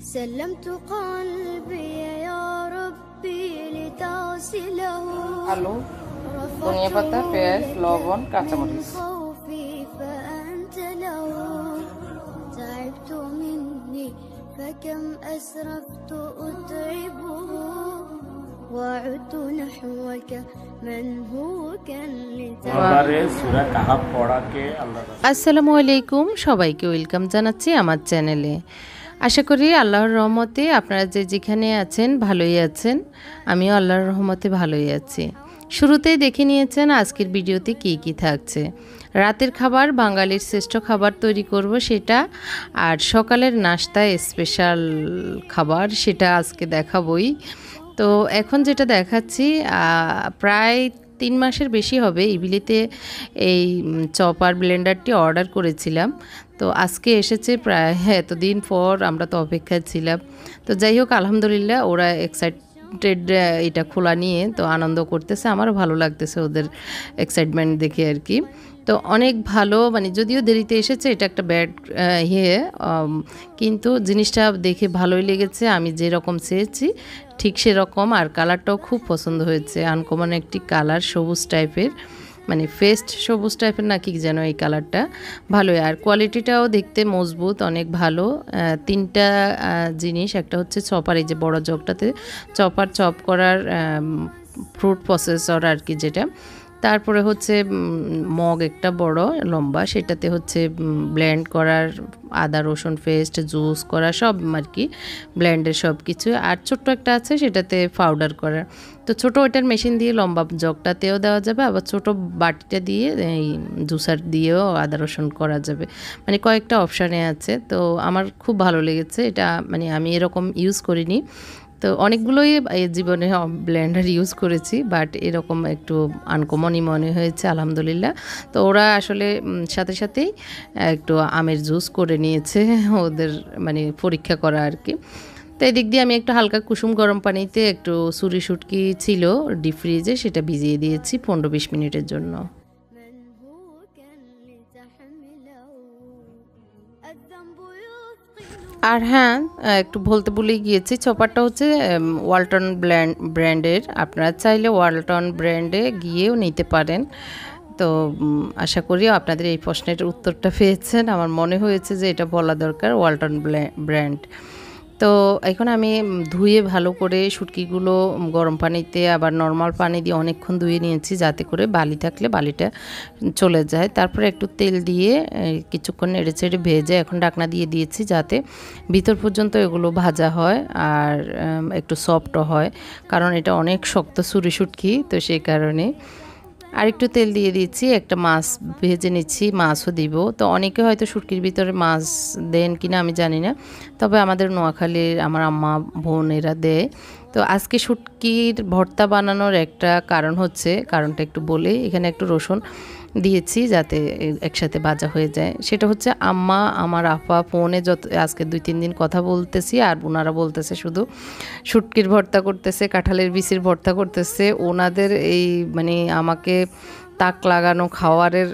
سلمت قلبي يا ربي لتغسله আলু, ধনিয়া পাতা, পেঁয়াজ, লবণ, কাঁচামরিচ। خوفي فأنت له تعبت مني فكم أسرفت أتعبه وعدت نحوك من هو كان আসসালামু আলাইকুম, সবাইকে ওয়েলকাম জানাচ্ছি আমার চ্যানেলে। আশা করি আল্লাহর রহমতে আপনারা যে যেখানে আছেন ভালোই আছেন। আমিও আল্লাহর রহমতে ভালোই আছি। শুরুতেই দেখে নিয়েছেন আজকের ভিডিওতে কী কী থাকছে। রাতের খাবার, বাঙালির শ্রেষ্ঠ খাবার তৈরি করব সেটা, আর সকালের নাস্তায় স্পেশাল খাবার সেটা আজকে দেখাবই। তো এখন যেটা দেখাচ্ছি প্রায় 3 মাসের বেশি হবে ইবিলিতে এই চপার ব্লেন্ডারটি অর্ডার করেছিলাম। তো আজকে এসেছে প্রায় এতদিন পর, আমরা তো অপেক্ষায় ছিলাম। তো যাই হোক, আলহামদুলিল্লাহ ওরা এক্সাইটেড এটা খোলা নিয়ে তো আনন্দ করতেছে, আমারও ভালো লাগতেছে ওদের এক্সাইটমেন্ট দেখে আর কি। তো অনেক ভালো, মানে যদিও দেরিতে এসেছে, এটা একটা ব্যাড কিন্তু জিনিসটা দেখে ভালোই লেগেছে। আমি যেরকম চেয়েছি ঠিক সেরকম, আর কালারটাও খুব পছন্দ হয়েছে। আনকমন একটি কালার, সবুজ টাইপের, মানে ফেস্ট সবুজ টাইপের নাকি যেন এই কালারটা, ভালোই। আর কোয়ালিটিটাও দেখতে মজবুত, অনেক ভালো। 3টা জিনিস, একটা হচ্ছে চপার, এই যে বড় জগটাতে চপার, চপ করার ফ্রুট প্রসেসর আর কি যেটা। তারপরে হচ্ছে মগ একটা বড় লম্বা, সেটাতে হচ্ছে ব্লেন্ড করার আদা রসুন পেস্ট, জুস করা সব আর কি, ব্লেন্ডের সব কিছু। আর ছোট্ট একটা আছে সেটাতে পাউডার করার। তো ছোটো ওইটার মেশিন দিয়ে লম্বা জগটাতেও দেওয়া যাবে, আবার ছোটো বাটিটা দিয়ে এই জুসার দিয়েও আদা রসুন করা যাবে, মানে কয়েকটা অপশানে আছে। তো আমার খুব ভালো লেগেছে এটা, মানে আমি এরকম ইউজ করিনি। তো অনেকগুলোই জীবনে ব্লেন্ডার ইউজ করেছি, বাট এরকম একটু আনকমনই মনে হয়েছে আলহামদুলিল্লাহ। তো ওরা আসলে সাথে সাথেই একটু আমের জুস করে নিয়েছে, ওদের মানে পরীক্ষা করা আর কি। তো এদিক দিয়ে আমি একটু হালকা কুসুম গরম পানিতে একটু সুরি শুটকি ছিল ডিপ ফ্রিজে, সেটা ভিজিয়ে দিয়েছি 15-20 মিনিটের জন্য। আর হ্যাঁ, একটু বলতে ভুলেই গিয়েছি, চপারটা হচ্ছে ওয়ালটন ব্র্যান্ডের। আপনারা চাইলে ওয়ালটন ব্র্যান্ডে গিয়েও নিতে পারেন। তো আশা করি আপনাদের এই প্রশ্নের উত্তরটা পেয়েছেন। আমার মনে হয়েছে যে এটা বলা দরকার, ওয়ালটন ব্র্যান্ড। তো এখন আমি ধুয়ে ভালো করে শুটকিগুলো গরম পানিতে আবার নর্মাল পানি দিয়ে অনেকক্ষণ ধুয়ে নিয়েছি, যাতে করে বালি থাকলে বালিটা চলে যায়। তারপরে একটু তেল দিয়ে কিছুক্ষণ নেড়ে চেড়ে ভেজে এখন ঢাকনা দিয়ে দিয়েছি, যাতে ভিতর পর্যন্ত এগুলো ভাজা হয় আর একটু সফটও হয়, কারণ এটা অনেক শক্ত ছুরি শুটকি, তো সেই কারণে। আর একটু তেল দিয়ে দিচ্ছি, একটা মাছ ভেজে নিচ্ছি, মাছও দিব। তো অনেকে হয়তো শুটকির ভিতরে মাছ দেন কিনা আমি জানি না, তবে আমাদের নোয়াখালীর আমার আম্মা বোনেরা দেয়। তো আজকে শুটকির ভর্তা বানানোর একটা কারণ হচ্ছে, কারণটা একটু বলে, এখানে একটু রসুন দিয়েছি যাতে একসাথে ভাজা হয়ে যায়। সেটা হচ্ছে আম্মা, আমার আপা ফোনে আজকে 2-3 দিন কথা বলতেছি, আর ওনারা বলতেছে শুধু শুটকির ভর্তা করতেছে, কাঁঠালের বিচির ভর্তা করতেছে। ওনাদের এই মানে আমাকে তাক লাগানো খাওয়ারের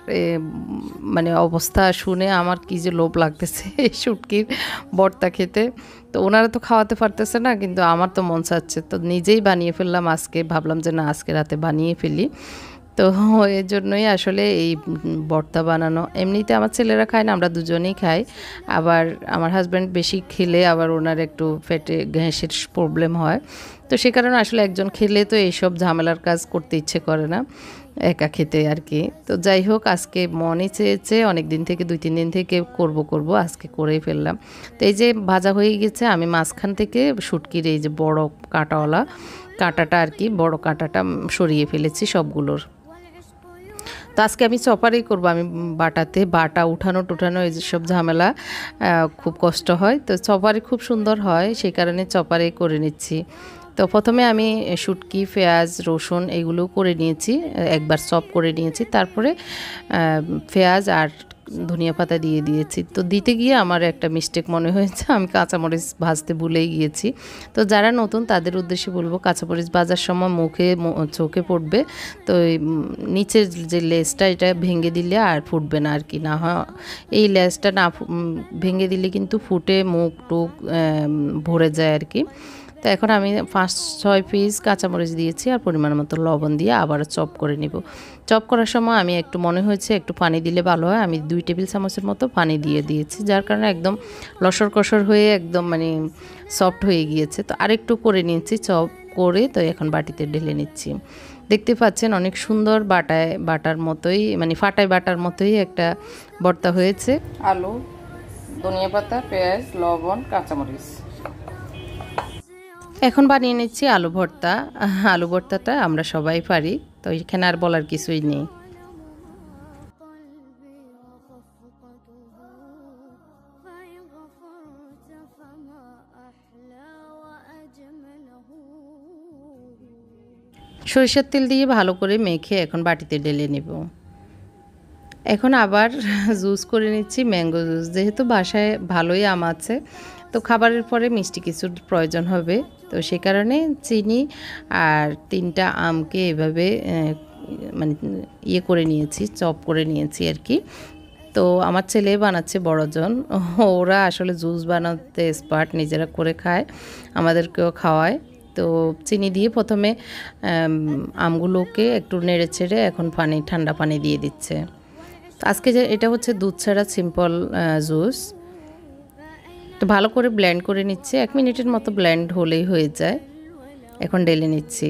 মানে অবস্থা শুনে আমার কি যে লোভ লাগতেছে এই শুটকির ভর্তা খেতে। তো ওনারা তো খাওয়াতে পারতেছে না, কিন্তু আমার তো মন চাচ্ছে, তো নিজেই বানিয়ে ফেললাম আজকে। ভাবলাম যে না, আজকে রাতে বানিয়ে ফেলি। তো এর জন্যই আসলে এই ভর্তা বানানো। এমনিতে আমার ছেলেরা খায় না, আমরা দুজনেই খাই। আবার আমার হাজব্যান্ড বেশি খেলে আবার ওনার একটু পেটে গ্যাসের প্রবলেম হয়, তো সে কারণে আসলে একজন খেলে তো এইসব ঝামেলার কাজ করতে ইচ্ছে করে না, একা খেতে আর কি। তো যাই হোক, আজকে মনে চেয়েছে অনেক দিন থেকে, 2-3 দিন থেকে করব আজকে করেই ফেললাম। তো এই যে ভাজা হয়ে গেছে, আমি মাঝখান থেকে শুটকির এই যে বড় কাঁটাওয়ালা কাঁটাটা আর কি, বড় কাঁটাটা সরিয়ে ফেলেছি সবগুলোর। তো আজকে আমি চপারেই করবো, আমি বাটা উঠানো এই সব ঝামেলা খুব কষ্ট হয়, তো চপারে খুব সুন্দর হয়, সেই কারণে চপারেই করে নিচ্ছি। তো প্রথমে আমি শুটকি, পেঁয়াজ, রসুন এগুলো করে নিয়েছি, একবার চপ করে নিয়েছি। তারপরে পেঁয়াজ আর ধনিয়া পাতা দিয়ে দিয়েছি। তো দিতে গিয়ে আমার একটা মিস্টেক মনে হয়েছে, আমি কাঁচামরিচ ভাজতে ভুলেই গিয়েছি। তো যারা নতুন তাদের উদ্দেশ্যে বলবো, কাঁচামরিচ ভাজার সময় চোখে পড়বে, তো নিচের যে লেজটা এটা ভেঙে দিলে আর ফুটবে না আর কি। না হয় এই লেজটা না ভেঙে দিলে কিন্তু ফুটে মুখ টুক ভরে যায় আর কি। তো এখন আমি 5-6 পিস কাঁচামরিচ দিয়েছি আর পরিমাণ মতো লবণ দিয়ে আবার চপ করে নিব। চপ করার সময় আমি একটু মনে হয়েছে একটু পানি দিলে ভালো হয়, আমি 2 টেবিল চামচের মতো পানি দিয়ে দিয়েছি, যার কারণে একদম লসর কসর হয়ে একদম মানে সফট হয়ে গিয়েছে। তো আরেকটু করে নিয়েছি চপ করে, তো এখন বাটিতে ঢেলে নিচ্ছি। দেখতে পাচ্ছেন অনেক সুন্দর বাটার মতোই, মানে ফাটায় বাটার মতোই একটা ভর্তা হয়েছে। আলু, ধনিয়া পাতা, পেঁয়াজ, লবণ, কাঁচামরিচ। এখন বানিয়ে নিচ্ছি আলু ভর্তা। আলু ভর্তাটা আমরা সবাই পারি, তো এখানে আর বলার কিছুই নেই। সরিষার তেল দিয়ে ভালো করে মেখে এখন বাটিতে ঢেলে নেব। এখন আবার জুস করে নিচ্ছি, ম্যাঙ্গো জুস। যেহেতু বাসায় ভালোই আম আছে, তো খাবারের পরে মিষ্টি কিছুর প্রয়োজন হবে, তো সে কারণে চিনি আর 3টা আমকে এভাবে মানে ইয়ে করে নিয়েছি, চপ করে নিয়েছি আর কি। তো আমার ছেলে বানাচ্ছে বড়জন, ওরা আসলে জুস বানাতে এক্সপার্ট, নিজেরা করে খায়, আমাদেরকেও খাওয়ায়। তো চিনি দিয়ে প্রথমে আমগুলোকে একটু নেড়ে ছেড়ে এখন ঠান্ডা পানি দিয়ে দিচ্ছে। আজকে যে এটা হচ্ছে দুধ ছাড়া সিম্পল জুস। তো ভালো করে ব্লেন্ড করে নিচ্ছে, 1 মিনিটের মতো ব্লেন্ড হলেই হয়ে যায়। এখন ঢেলে নিচ্ছি।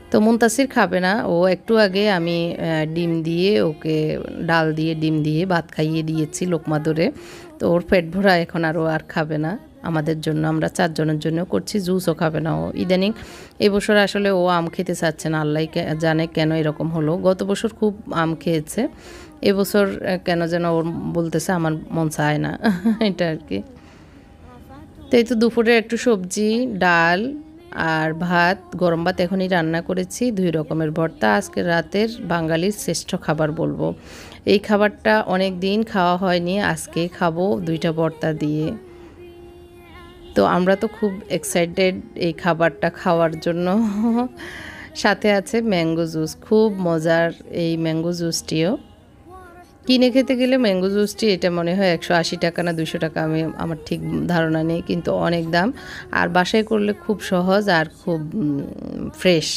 তো মুনতাসির খাবে না, ও একটু আগে আমি ডিম দিয়ে ওকে ডাল দিয়ে ডিম দিয়ে ভাত খাইয়ে দিয়েছি লোকমা ধরে, তো ওর পেট ভরা এখন আর খাবে না। আমাদের জন্য, আমরা 4 জনের জন্য করছি, জুসও খাবে না ও ইদানিং। এবছর আসলে ও আম খেতে চাচ্ছে না, আল্লাহ জানে কেন এরকম হলো। গত বছর খুব আম খেয়েছে, এবছর কেন যেন ওর বলতেছে আমার মন চায় না এটা আর কি। তো এই তো দুপুরে একটু সবজি, ডাল আর ভাত, গরম ভাত এখনই রান্না করেছি, 2 রকমের ভর্তা। আজকে রাতের বাঙালির শ্রেষ্ঠ খাবার বলবো, এই খাবারটা অনেক দিন খাওয়া হয়নি, আজকে খাবো 2টা ভর্তা দিয়ে। তো আমরা তো খুব এক্সাইটেড এই খাবারটা খাওয়ার জন্য। সাথে আছে ম্যাঙ্গো জুস, খুব মজার এই ম্যাঙ্গো জুসটিও। কিনে খেতে গেলে ম্যাঙ্গো জুসটি এটা মনে হয় 180 টাকা না 200 টাকা, আমার ঠিক ধারণা নেই, কিন্তু অনেক দাম। আর বাসায় করলে খুব সহজ আর খুব ফ্রেশ।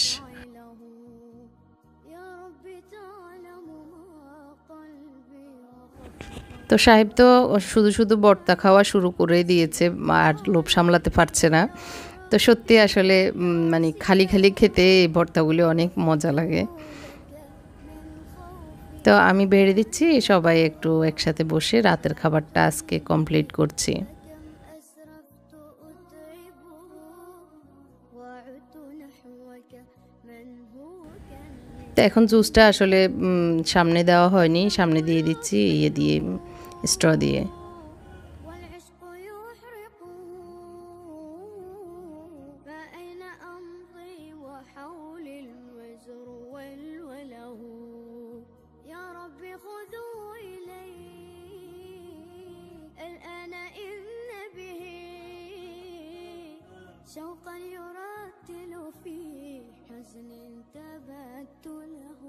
তো সাহেব তো শুধু ভর্তা খাওয়া শুরু করে দিয়েছে, আর লোভ সামলাতে পারছে না। তো সত্যি আসলে মানে খালি খেতে এই ভর্তাগুলি অনেক মজা লাগে। তো আমি বেড়ে দিচ্ছি, সবাই একটু একসাথে বসে রাতের খাবারটা আজকে কমপ্লিট করছি। তো এখন জুসটা আসলে সামনে দেওয়া হয়নি, সামনে দিয়ে দিচ্ছি ইয়ে দিয়ে, স্ট্র দিয়ে। شوقا يرتل في حزن تبت له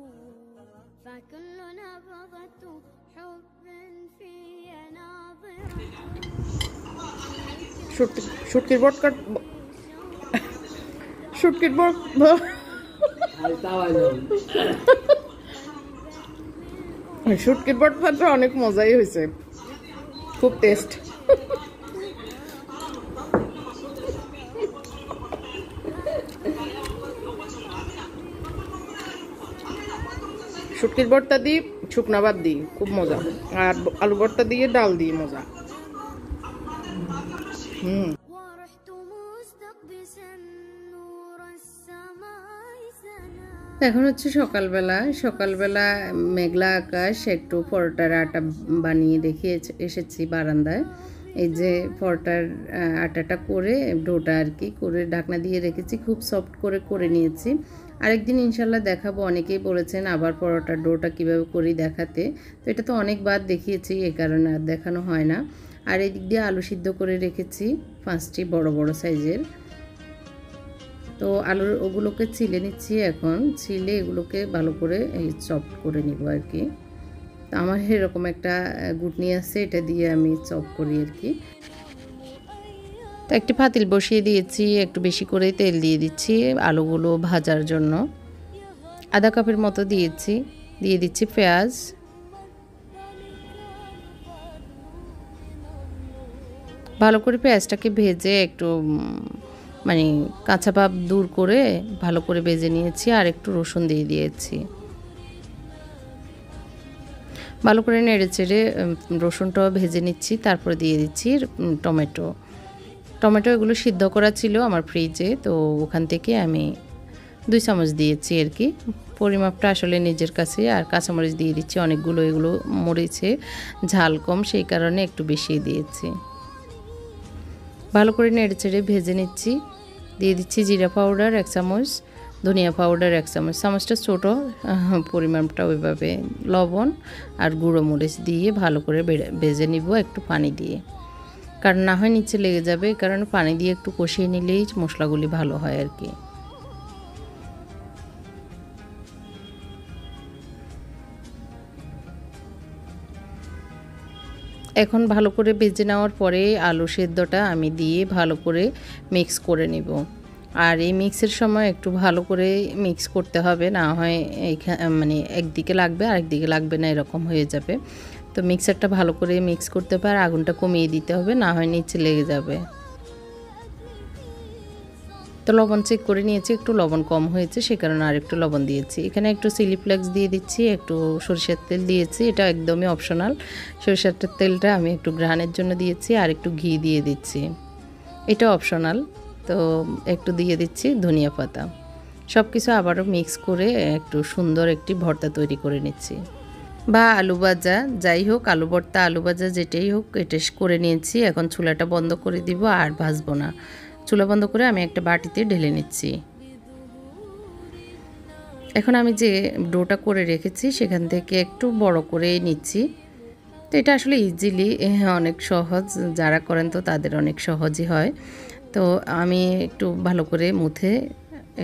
فكل نبضة حب في ناظرة শুটকির ভর্তা, শুটকির ভর্তা শুটকির ভর্তাটা অনেক মজাই হয়েছে, খুব টেস্ট। শুটকির ভর্তা দিয়ে শুকনা ভাত দিই খুব মজা, আর আলু ভর্তা দিয়ে ডাল দিয়ে মজা। এখন হচ্ছে সকালবেলা মেঘলা আকাশ, একটু পরোটার আটা বানিয়ে রেখে এসেছি বারান্দায়। এই যে পরোটার আটাটা করে ডোটা আর কি করে ঢাকনা দিয়ে রেখেছি, খুব সফট করে নিয়েছি। আরেকদিন ইনশাল্লাহ দেখাবো। অনেকেই বলেছেন আবার পরোটার ডোটা কীভাবে করি দেখাতে, তো এটা তো অনেকবার দেখিয়েছি, এই কারণে আর দেখানো হয় না। আর এদিক দিয়ে আলু সিদ্ধ করে রেখেছি 5টি বড় বড় সাইজের। তো আলুর ওগুলোকে ছিলে নিচ্ছি, এখন ছিলে এগুলোকে ভালো করে চপ করে নিব আর কি। তো আমার এরকম একটা গুটনি আছে, এটা দিয়ে আমি চপ করি আর কি। তো একটি পাতিল বসিয়ে দিয়েছি, একটু বেশি করে তেল দিয়ে দিচ্ছি আলুগুলো ভাজার জন্য। আধা কাপের মতো দিয়েছি, দিয়ে দিচ্ছি পেঁয়াজ। ভালো করে পেঁয়াজটাকে ভেজে একটু মানে কাঁচা ভাব দূর করে ভালো করে ভেজে নিয়েছি, আর একটু রসুন দিয়ে দিয়েছি। ভালো করে নেড়ে চেড়ে রসুনটাও ভেজে নিচ্ছি, তারপরে দিয়ে দিচ্ছি টমেটো এগুলো সিদ্ধ করা ছিল আমার ফ্রিজে, তো ওখান থেকে আমি 2 চামচ দিয়েছি আর কি। পরিমাপটা আসলে নিজের কাছে। আর কাঁচামরিচ দিয়ে দিচ্ছি অনেকগুলো, এগুলো মরিচে ঝাল কম সেই কারণে একটু বেশি দিয়েছি। ভালো করে নেড়ে চেড়ে ভেজে নিচ্ছি। দিয়ে দিচ্ছি জিরা পাউডার 1 চামচ, ধনিয়া পাউডার 1 চামচ, চামচটা ছোটো, পরিমাণটা ওইভাবে, লবণ আর গুঁড়ো মরিচ দিয়ে ভালো করে ভেজে নিব একটু পানি দিয়ে, কারণ না হয় নিচে লেগে যাবে। এই কারণে পানি দিয়ে একটু কষিয়ে নিলেই মশলাগুলি ভালো হয় আর কি। এখন ভালো করে ভেজে নেওয়ার পরে আলু সেদ্ধটা আমি দিয়ে ভালো করে মিক্স করে নিব। আর এই মিক্সের সময় একটু ভালো করে মিক্স করতে হবে, না হয় মানে একদিকে লাগবে আর একদিকে লাগবে না, এরকম হয়ে যাবে। তো মিক্সারটা ভালো করে মিক্স করতে হবে, আর আগুনটা কমিয়ে দিতে হবে, না হয় নিচে লেগে যাবে। তো লবণ চেক করে নিয়েছি, একটু লবণ কম হয়েছে সে কারণে আর একটু লবণ দিয়েছি। এখানে একটু চিলি ফ্লেক্স দিয়ে দিচ্ছি, একটু সরিষার তেল দিয়েছি, এটা একদমই অপশনাল। সরিষার তেলটা আমি একটু ঘ্রাণের জন্য দিয়েছি, আর একটু ঘি দিয়ে দিচ্ছি, এটা অপশনাল। তো একটু দিয়ে দিচ্ছি ধনিয়া পাতা। সব কিছু আবারও মিক্স করে একটু সুন্দর একটি ভর্তা তৈরি করে নিচ্ছি, বা আলু ভাজা, যাই হোক, আলু ভর্তা, আলু ভাজা যেটাই হোক, এটা করে নিয়েছি। এখন চুলাটা বন্ধ করে দিব, আর ভাজবো না। চুলা বন্ধ করে আমি একটা বাটিতে ঢেলে নিচ্ছি। এখন আমি যে ডোটা করে রেখেছি সেখান থেকে একটু বড় করে নিচ্ছি। তো এটা আসলে ইজিলি অনেক সহজ, যারা করেন তো তাদের অনেক সহজই হয়। তো আমি একটু ভালো করে মুথে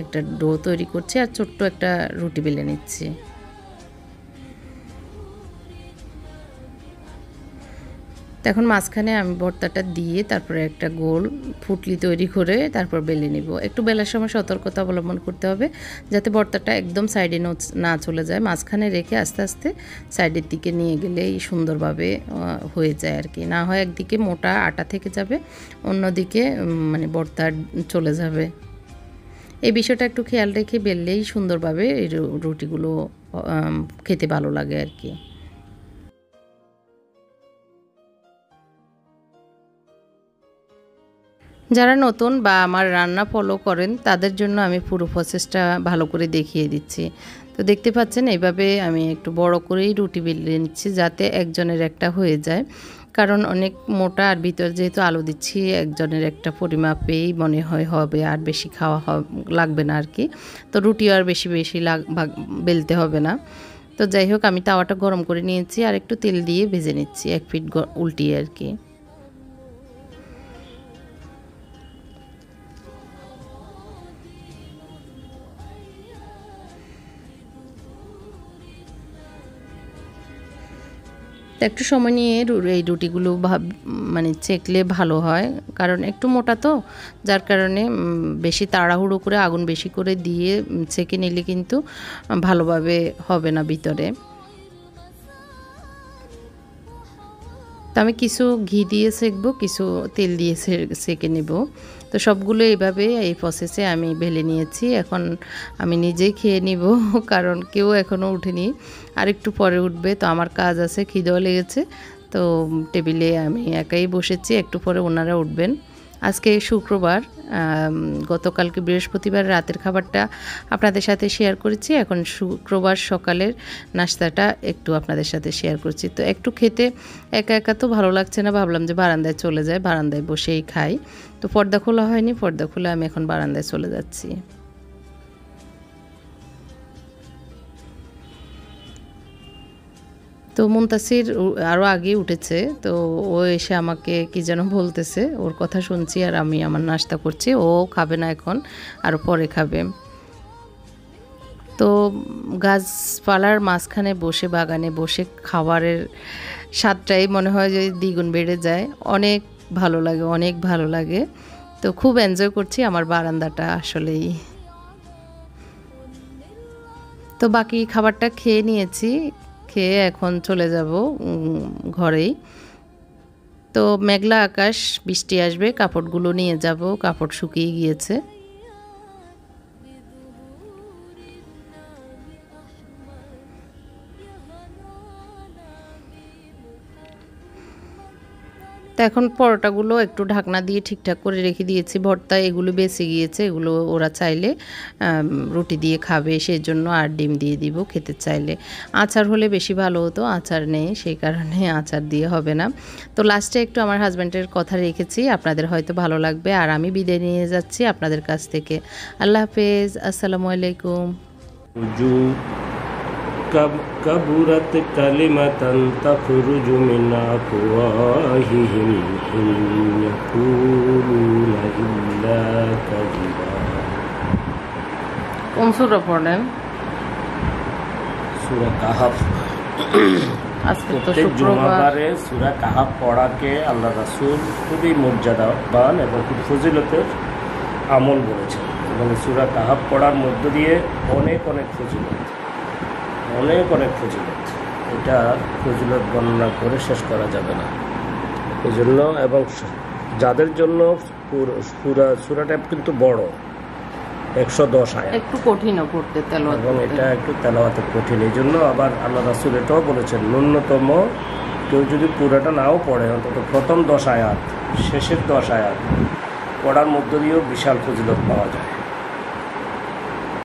একটা ডো তৈরি করছি, আর ছোট্ট একটা রুটি বেলে নিচ্ছি। এখন মাঝখানে আমি ভর্তাটা দিয়ে তারপরে একটা গোল ফুটলি তৈরি করে তারপর বেলে নিব। একটু বেলার সময় সতর্কতা অবলম্বন করতে হবে, যাতে ভর্তাটা একদম সাইডে না চলে যায়। মাঝখানে রেখে আস্তে আস্তে সাইডের দিকে নিয়ে গেলেই সুন্দরভাবে হয়ে যায় আর কি। না হয় একদিকে মোটা আটা থেকে যাবে, অন্যদিকে মানে ভর্তা চলে যাবে। এই বিষয়টা একটু খেয়াল রেখে বেললেই সুন্দরভাবে এই রুটিগুলো খেতে ভালো লাগে আর কি। যারা নতুন বা আমার রান্না ফলো করেন তাদের জন্য আমি পুরো প্রসেসটা ভালো করে দেখিয়ে দিচ্ছি। তো দেখতে পাচ্ছেন এইভাবে আমি একটু বড় করেই রুটি বেলে নিচ্ছি, যাতে একজনের একটা হয়ে যায়। কারণ অনেক মোটা, আর ভিতর যেহেতু আলু দিচ্ছি, একজনের একটা পরিমাপেই মনে হয় হবে, আর বেশি খাওয়া লাগবে না আর কি। তো রুটিও আর বেশি বেশি বেলতে হবে না। তো যাই হোক, আমি তাওয়াটা গরম করে নিয়েছি, আর একটু তেল দিয়ে ভেজে নিচ্ছি 1 পিঠ উল্টিয়ে আর কি। তো একটু সময় নিয়ে এই রুটিগুলো মানে চেকলে ভালো হয়, কারণ একটু মোটা তো, যার কারণে বেশি তাড়াহুড়ো করে আগুন বেশি করে দিয়ে ছেঁকে নিলে কিন্তু ভালোভাবে হবে না ভিতরে। তো আমি কিছু ঘি দিয়ে সেঁকবো, কিছু তেল দিয়ে সেঁকে নেব। তো সবগুলো এইভাবে এই প্রসেসে আমি বেলে নিয়েছি। এখন আমি নিজেই খেয়ে নিব, কারণ কেউ এখনও উঠেনি, আর একটু পরে উঠবে। তো আমার কাজ আছে, খিদেও লেগেছে। তো টেবিলে আমি একাই বসেছি, একটু পরে ওনারা উঠবেন। আজকে শুক্রবার, গতকালকে বৃহস্পতিবার রাতের খাবারটা আপনাদের সাথে শেয়ার করেছি। এখন শুক্রবার সকালের নাস্তাটা একটু আপনাদের সাথে শেয়ার করছি। তো একটু খেতে একা একা তো ভালো লাগছে না, ভাবলাম যে বারান্দায় চলে যায়, বারান্দায় বসেই খাই। তো পর্দা খোলা হয়নি, পর্দা খুলে আমি এখন বারান্দায় চলে যাচ্ছি। তো মুনতাসির আরও আগে উঠেছে, তো ও এসে আমাকে কি যেন বলতেছে, ওর কথা শুনছি আর আমি আমার নাস্তা করছি। ও খাবে না এখন, আরও পরে খাবে। তো গাছপালার মাঝখানে বসে, বাগানে বসে খাবারের স্বাদটাই মনে হয় যে দ্বিগুণ বেড়ে যায়। অনেক ভালো লাগে, অনেক ভালো লাগে। তো খুব এনজয় করছি আমার বারান্দাটা আসলেই। তো বাকি খাবারটা খেয়ে নিয়েছি, খেয়ে এখন চলে যাব ঘরেই। তো মেঘলা আকাশ, বৃষ্টি আসবে, কাপড়গুলো নিয়ে যাব, কাপড় শুকিয়ে গিয়েছে। তো এখন পরোটাগুলো একটু ঢাকনা দিয়ে ঠিকঠাক করে রেখে দিয়েছি। ভর্তা এগুলো বেঁচে গিয়েছে, এগুলো ওরা চাইলে রুটি দিয়ে খাবে, সেই জন্য আর ডিম দিয়ে দিব খেতে চাইলে। আচার হলে বেশি ভালো হতো, আচার নেই, সেই কারণে আচার দিয়ে হবে না। তো লাস্টে একটু আমার হাজব্যান্ডের কথা রেখেছি, আপনাদের হয়তো ভালো লাগবে। আর আমি বিদায় নিয়ে যাচ্ছি আপনাদের কাছ থেকে। আল্লাহ হাফেজ, আসসালামু আলাইকুম। كبرت كلمة تخرج من أفواههم إن يقولون إلا كذبا। কোন সূরা পড়লেন? সূরা কাহাফ। আজকে তো প্রত্যেক শুক্রবার। জুমাবারে সূরা কাহাফ পড়াকে আল্লাহ রাসূল খুবই মর্যাদাবান এবং খুব ফজিলতের আমল বলেছেন। এবং সূরা কাহাফ পড়ার মধ্য দিয়ে অনেক অনেক ফজিলত, অনেক অনেক ফজিলত, এটা ফজিলত বর্ণনা করে শেষ করা যাবে না। এই জন্য এবং যাদের জন্য সূরাটা কিন্তু বড়, 110 আয়াত, একটু কঠিনও পড়তে, তেলাওয়াত এবং এটা একটু তেলাওয়াতে কঠিন। এই জন্য আবার আল্লাহ রাসূল এটাও বলেছেন, ন্যূনতম কেউ যদি পুরোটা নাও পড়ে, অন্তত প্রথম 10 আয়াত, শেষের 10 আয়াত পড়ার মধ্য দিয়েও বিশাল ফজিলত পাওয়া যায়।